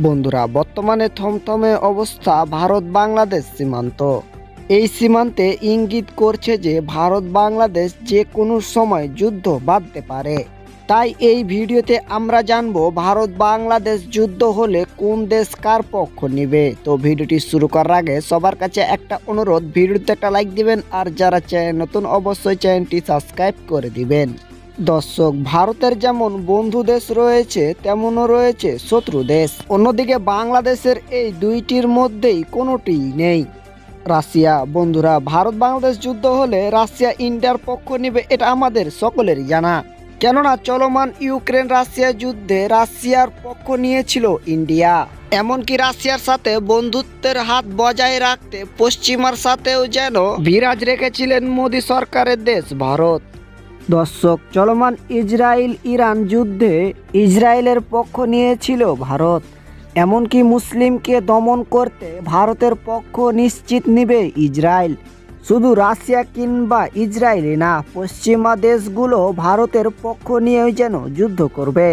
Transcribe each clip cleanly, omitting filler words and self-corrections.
বন্ধুরা, বর্তমানে থমথমে অবস্থা ভারত বাংলাদেশ সীমান্ত। এই সীমান্তে ইঙ্গিত করছে যে ভারত বাংলাদেশ যে কোনো সময় যুদ্ধ বাঁধতে পারে। তাই এই ভিডিওতে আমরা জানবো ভারত বাংলাদেশ যুদ্ধ হলে কোন দেশ কার পক্ষ নেবে। তো ভিডিওটি শুরু করার আগে সবার কাছে একটা অনুরোধ, ভিডিওতে একটা লাইক দিবেন, আর যারা নতুন অবশ্যই চ্যানেলটি সাবস্ক্রাইব করে দিবেন। দর্শক, ভারতের যেমন বন্ধু দেশ রয়েছে তেমনও রয়েছে শত্রু দেশ। অন্যদিকে বাংলাদেশের এই দুইটির মধ্যেই কোনোটিই নেই রাশিয়া। বন্ধুরা, ভারত বাংলাদেশ যুদ্ধ হলে রাশিয়া ইন্ডিয়ার পক্ষ নেবে, এটা আমাদের সকলেরই জানা। কেননা চলমান ইউক্রেন রাশিয়া যুদ্ধে রাশিয়ার পক্ষ নিয়েছিল ইন্ডিয়া। এমনকি রাশিয়ার সাথে বন্ধুত্বের হাত বজায় রাখতে পশ্চিমার সাথেও যেন বিরাজ রেখেছিলেন মোদী সরকারের দেশ ভারত। দর্শক, চলমান ইসরায়েল ইরান যুদ্ধে ইসরায়েলের পক্ষ নিয়েছিল ভারত। এমনকি মুসলিমকে দমন করতে ভারতের পক্ষ নিশ্চিত নেবে ইসরায়েল। শুধু রাশিয়া কিংবা ইসরায়েলই না, পশ্চিমা দেশগুলো ভারতের পক্ষ নিয়েই যেন যুদ্ধ করবে।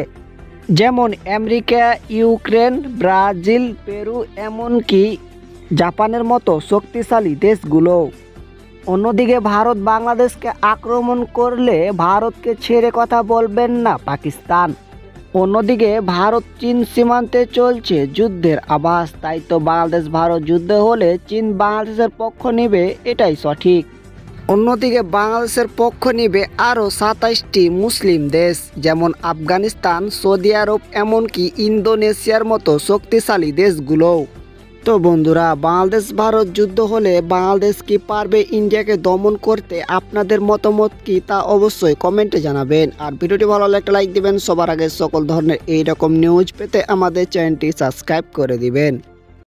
যেমন আমেরিকা, ইউক্রেন, ব্রাজিল, পেরু, এমনকি জাপানের মতো শক্তিশালী দেশগুলো। অন্যদিকে ভারত বাংলাদেশকে আক্রমণ করলে ভারতকে ছেড়ে কথা বলবেন না পাকিস্তান। অন্যদিকে ভারত চীন সীমান্তে চলছে যুদ্ধের আভাস। তাই তো বাংলাদেশ ভারত যুদ্ধ হলে চীন বাংলাদেশের পক্ষ নেবে, এটাই সঠিক। অন্যদিকে বাংলাদেশের পক্ষ নেবে আরও 27টি মুসলিম দেশ, যেমন আফগানিস্তান, সৌদি আরব, এমনকি ইন্দোনেশিয়ার মতো শক্তিশালী দেশগুলোও। তো বন্ধুরা, বাংলাদেশ ভারত যুদ্ধ হলে বাংলাদেশ কি পারবে ইন্ডিয়াকে দমন করতে? আপনাদের মতামত কি তা অবশ্যই কমেন্টে জানাবেন। আর ভিডিওটি ভালো লাগলে একটা লাইক দিবেন। সবার আগে সকল ধরনের এইরকম নিউজ পেতে আমাদের চ্যানেলটি সাবস্ক্রাইব করে দিবেন।